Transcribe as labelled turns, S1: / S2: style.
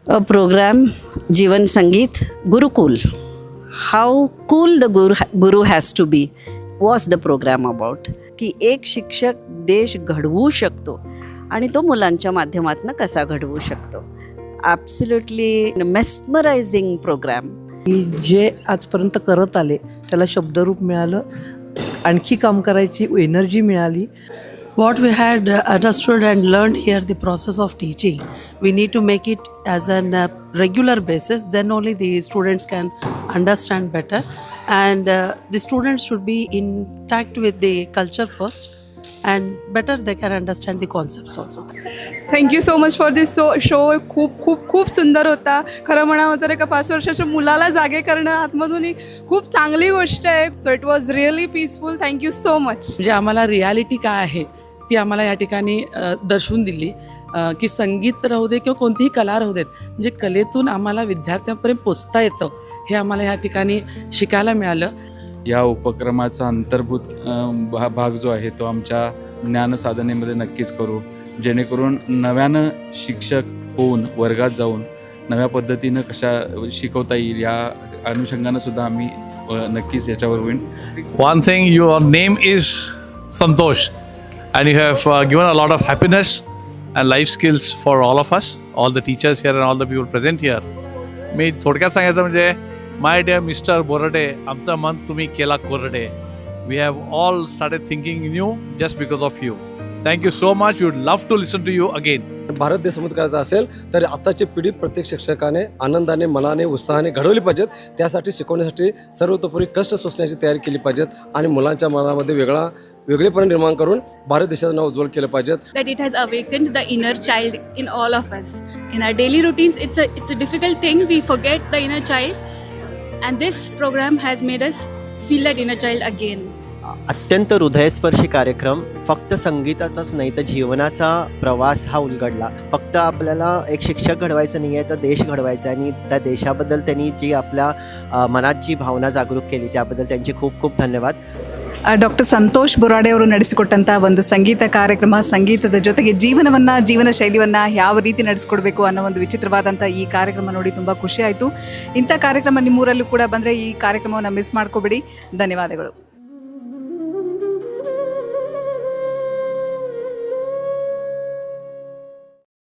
S1: A program, Jivan Sangeet, Gurukul. How cool the guru has to be was the program about. की एक शिक्षक देश घडवू शकतो आणि तो मुलांच्या माध्यमातून कसा घडवू शकतो. Absolutely mesmerising programme.
S2: जे आजपर्यंत करत आले त्याला शब्दरूप मिळालं, आणखी काम करायची एनर्जी मिळाली.
S3: What we had understood and learned here, the process of teaching, we need to make it as a regular basis, then only the students can understand better, and the students should be intact with the culture first, and better they can understand the concepts also.
S4: Thank you so much for this show. खूप खूप खूप सुंदर होता. खरं म्हणावं तर एका 5 वर्षाच्या मुलाला जागे करणं आतमधून ही खूप चांगली गोष्ट आहे. So it was really peaceful. Thank you so much.
S5: म्हणजे आम्हाला रियालिटी काय आहे ती आम्हाला या ठिकाणी दर्शवून दिली की संगीत राहू दे किंवा कोणतीही कला राहू देत, म्हणजे कलेतून आम्हाला विद्यार्थ्यांपर्यंत पोचता येतं हे आम्हाला या ठिकाणी शिकायला मिळालं.
S6: या उपक्रमाचा अंतर्भूत भाग जो आहे तो आमच्या ज्ञानसाधनेमध्ये नक्कीच करू, जेणेकरून नव्यानं शिक्षक होऊन वर्गात जाऊन नव्या पद्धतीनं कशा शिकवता येईल या अनुषंगानं सुद्धा आम्ही नक्कीच याच्यावर होईल.
S7: One thing, your name is Santosh, and you have given a lot of happiness and life skills for all of us, all the teachers here and all the people present here. मी थोडक्यात सांगायचं म्हणजे my dear mister Borade, आमचं मन तुम्ही केला कोरडे. We have all started thinking in you just because of you. Thank you so much. We would love to listen to you again.
S8: Bharat देश समृद्ध करायचा असेल तर आताची पिढी प्रत्येक शिक्षकाने आनंदाने, मनाने, उत्साहाने घडवली पाहिजेत. त्यासाठी शिकवण्यासाठी सर्वतोपरी कष्ट सोसण्याची तयारी केली पाहिजेत आणि मुलांच्या मनामध्ये वेगळेपण निर्माण करून भारत देशाचं नाव उज्ज्वल केलं पाहिजे.
S9: That it has awakened the inner child in all of us. In our daily routines, it's a difficult thing. We forget the inner child, and this program has made us feel that inner child again.
S10: अत्यंत हृदयस्पर्शी कार्यक्रम. फक्त संगीताचाच नाही तर जीवनाचा प्रवास हा उलगडला. फक्त आपल्याला एक शिक्षक घडवायचं नाही आहे तर देश घडवायचा आहे, आणि त्या देशाबद्दल त्यांनी जी आपल्या मनात जी भावना जागरूक केली त्याबद्दल त्यांचे खूप खूप धन्यवाद.
S11: ಡಾಕ್ಟರ್ ಸಂತೋಷ್ ಬೊರಾಡೆ ಅವರು ನಡೆಸಿಕೊಟ್ಟಂಥ ಒಂದು ಸಂಗೀತ ಕಾರ್ಯಕ್ರಮ, ಸಂಗೀತದ ಜೊತೆಗೆ ಜೀವನ ಶೈಲಿಯನ್ನು ಯಾವ ರೀತಿ ನಡೆಸ್ಕೊಡ್ಬೇಕು ಅನ್ನೋ ಒಂದು ವಿಚಿತ್ರವಾದಂಥ ಈ ಕಾರ್ಯಕ್ರಮ ನೋಡಿ ತುಂಬ ಖುಷಿ ಆಯಿತು. ಇಂಥ ಕಾರ್ಯಕ್ರಮ ನಿಮ್ಮೂರಲ್ಲೂ ಕೂಡ ಬಂದರೆ ಈ ಕಾರ್ಯಕ್ರಮವನ್ನು ಮಿಸ್ ಮಾಡ್ಕೋಬೇಡಿ. ಧನ್ಯವಾದಗಳು.